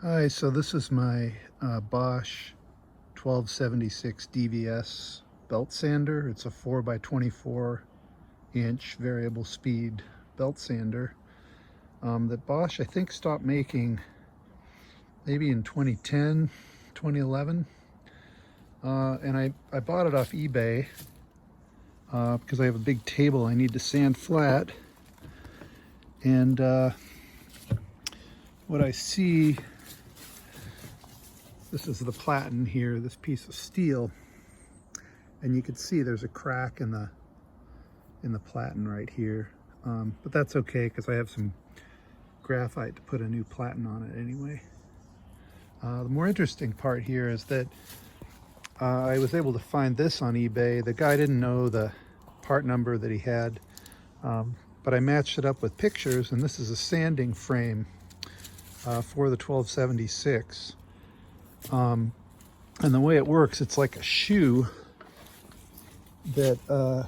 Hi, so this is my Bosch 1276 DVS belt sander. It's a 4x24 inch variable speed belt sander that Bosch, I think, stopped making maybe in 2010, 2011. And I bought it off eBay because I have a big table I need to sand flat. And what I see, this is the platen here, this piece of steel, and you can see there's a crack in the platen right here. But that's okay because I have some graphite to put a new platen on it anyway. The more interesting part here is that I was able to find this on eBay. The guy didn't know the part number that he had, but I matched it up with pictures, and this is a sanding frame for the 1276. And the way it works, it's like a shoe that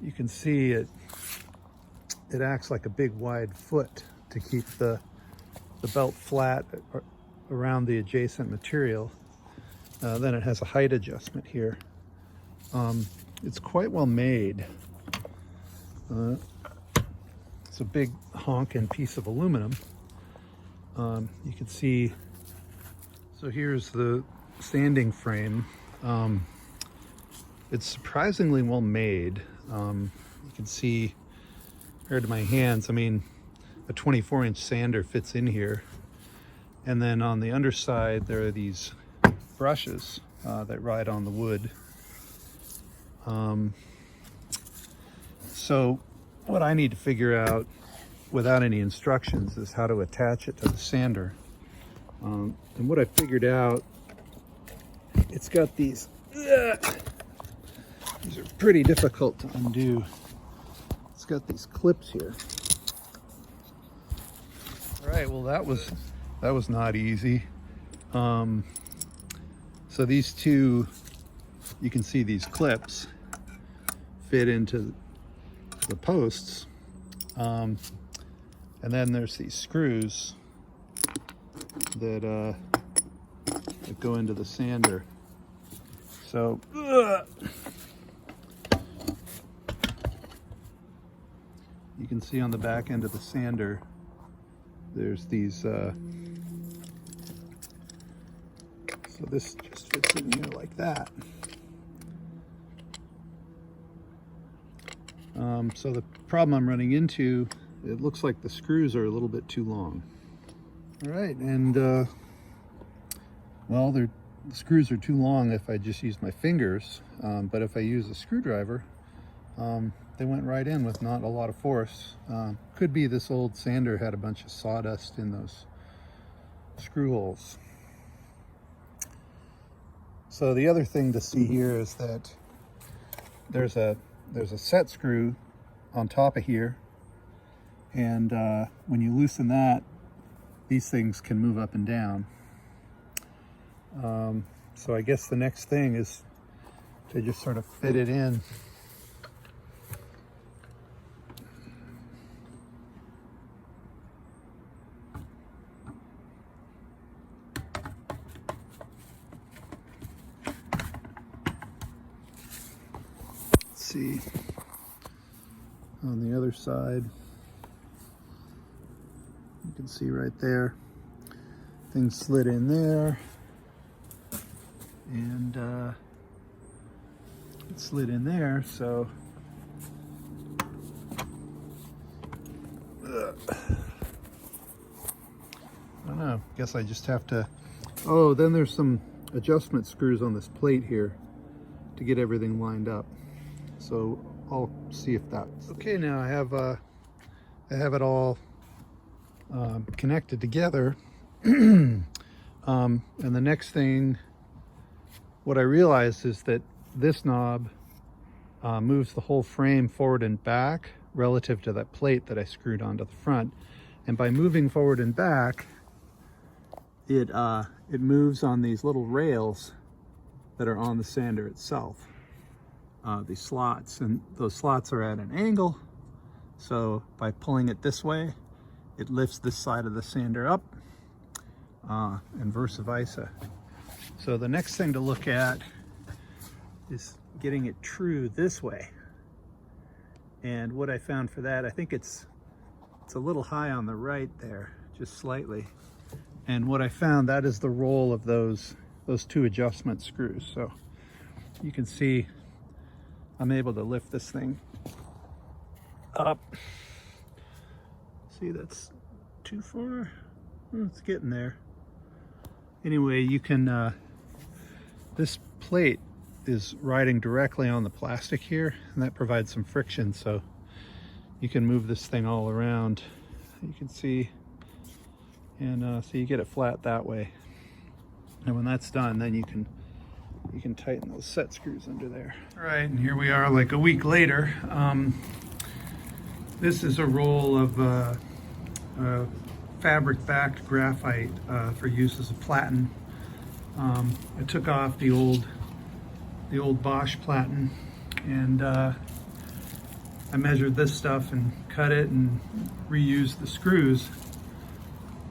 you can see it acts like a big wide foot to keep the belt flat around the adjacent material. Then it has a height adjustment here. It's quite well made. It's a big honking piece of aluminum. You can see, so here's the sanding frame. It's surprisingly well made. You can see, compared to my hands, I mean, a 24-inch sander fits in here. And then on the underside, there are these brushes that ride on the wood. So what I need to figure out without any instructions is how to attach it to the sander. And what I figured out, it's got these are pretty difficult to undo. It's got these clips here. All right, well that was not easy. So these two, you can see these clips fit into the posts. And then there's these screws that go into the sander. So you can see on the back end of the sander, there's these, so this just fits in here like that. So the problem I'm running into, it looks like the screws are a little bit too long. All right, and well, the screws are too long if I just use my fingers, but if I use a screwdriver, they went right in with not a lot of force. Could be this old sander had a bunch of sawdust in those screw holes. So the other thing to see here is that there's a set screw on top of here, and when you loosen that, these things can move up and down. So I guess the next thing is to just sort of fit it in. Let's see, on the other side, you can see right there, things slid in there, and it slid in there, so I don't know, guess I just have to, oh, then there's some adjustment screws on this plate here to get everything lined up. So I'll see if that's okay. Now I have it all connected together. And the next thing, what I realized is that this knob moves the whole frame forward and back relative to that plate that I screwed onto the front. And by moving forward and back, it moves on these little rails that are on the sander itself. These slots, and those slots are at an angle, so by pulling it this way, it lifts this side of the sander up, and vice versa. So the next thing to look at is getting it true this way. And what I found for that, I think it's a little high on the right there, just slightly. And what I found, that is the roll of those two adjustment screws. So you can see I'm able to lift this thing up. See, that's too far. Well, it's getting there. Anyway, you can, this plate is riding directly on the plastic here, and that provides some friction, so you can move this thing all around. You can see, and so you get it flat that way. And when that's done, then you can tighten those set screws under there. All right, and here we are like a week later. This is a roll of fabric-backed graphite for use as a platen. I took off the old Bosch platen, and I measured this stuff and cut it and reused the screws.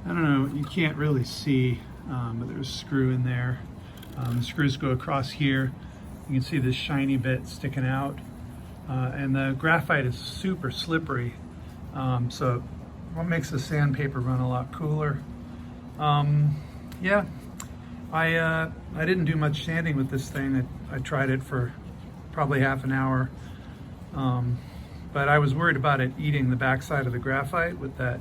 I don't know, you can't really see, but there's a screw in there. The screws go across here. You can see this shiny bit sticking out. And the graphite is super slippery, so what makes the sandpaper run a lot cooler. Yeah, I didn't do much sanding with this thing. I tried it for probably half an hour, but I was worried about it eating the backside of the graphite with that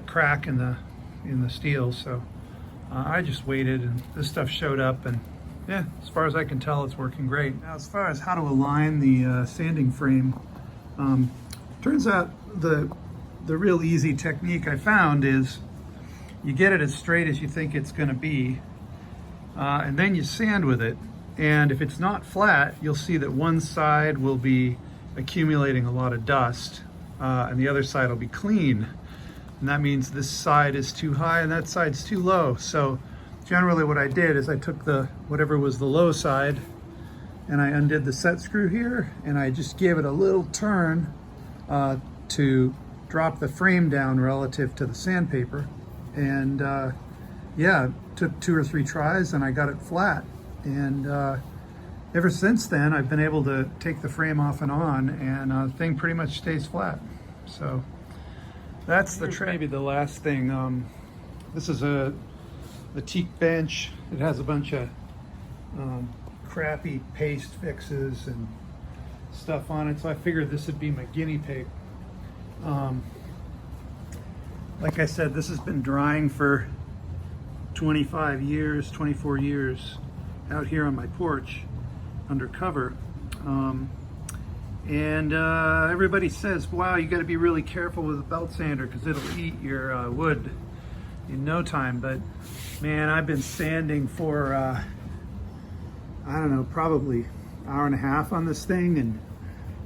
crack in the steel. So I just waited, and this stuff showed up, and yeah, as far as I can tell, it's working great. Now, as far as how to align the sanding frame, turns out the real easy technique I found is you get it as straight as you think it's going to be, and then you sand with it. And if it's not flat, you'll see that one side will be accumulating a lot of dust, and the other side will be clean. And that means this side is too high and that side's too low. So generally what I did is I took whatever was the low side, and I undid the set screw here, and I just gave it a little turn to drop the frame down relative to the sandpaper. And yeah, it took 2 or 3 tries and I got it flat. And ever since then, I've been able to take the frame off and on, and the thing pretty much stays flat. So that's the trick. Maybe the last thing, this is a teak bench. It has a bunch of crappy paste fixes and stuff on it, so I figured this would be my guinea pig. Like I said, this has been drying for 25 years, 24 years out here on my porch under cover. And everybody says, wow, you got to be really careful with a belt sander because it'll eat your wood in no time. But man, I've been sanding for I don't know, probably an hour and a half on this thing and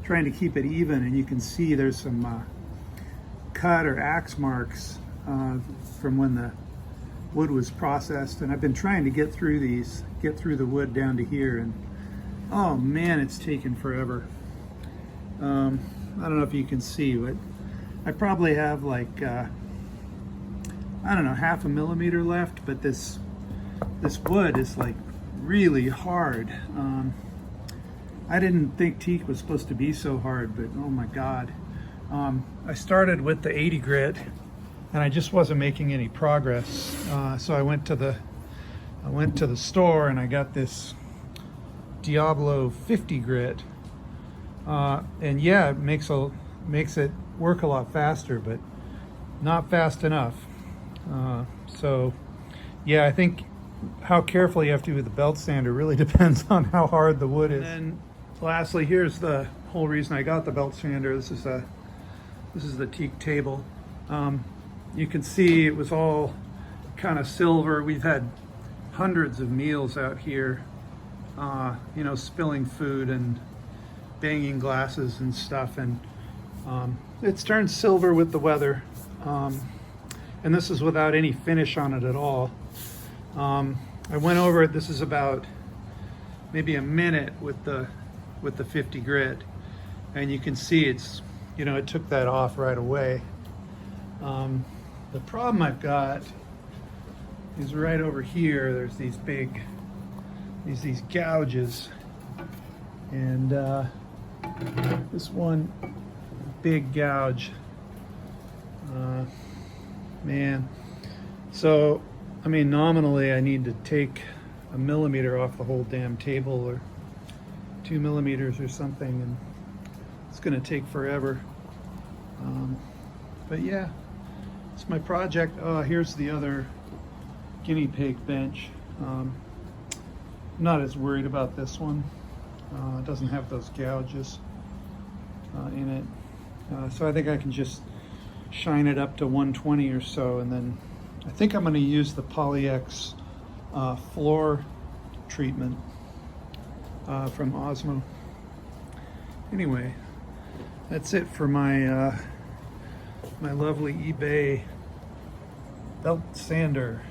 trying to keep it even. And you can see there's some cut or axe marks from when the wood was processed, and I've been trying to get through the wood down to here, and oh man, it's taken forever. I don't know if you can see, but I probably have like I don't know, 0.5 millimeter left, but this wood is like really hard. I didn't think teak was supposed to be so hard, but oh my god. I started with the 80 grit and I just wasn't making any progress. So I went to the store and I got this Diablo 50 grit. And yeah, it makes it work a lot faster, but not fast enough. So yeah, I think how careful you have to be with the belt sander really depends on how hard the wood is. And lastly, here's the whole reason I got the belt sander. This is the teak table. You can see it was all kind of silver. We've had hundreds of meals out here, you know, spilling food and banging glasses and stuff, and it's turned silver with the weather. And this is without any finish on it at all. I went over it. This is about maybe a minute with the 50 grit, and you can see it's, you know, it took that off right away. The problem I've got is right over here. There's these these gouges, and this one big gouge. Man, so I mean, nominally I need to take a millimeter off the whole damn table, or 2 millimeters or something, and it's gonna take forever. But yeah, it's my project. Oh, here's the other guinea pig bench. I'm not as worried about this one. It doesn't have those gouges in it. So I think I can just shine it up to 120 or so, and then I think I'm going to use the Poly-X floor treatment from Osmo. Anyway, that's it for my my lovely eBay belt sander.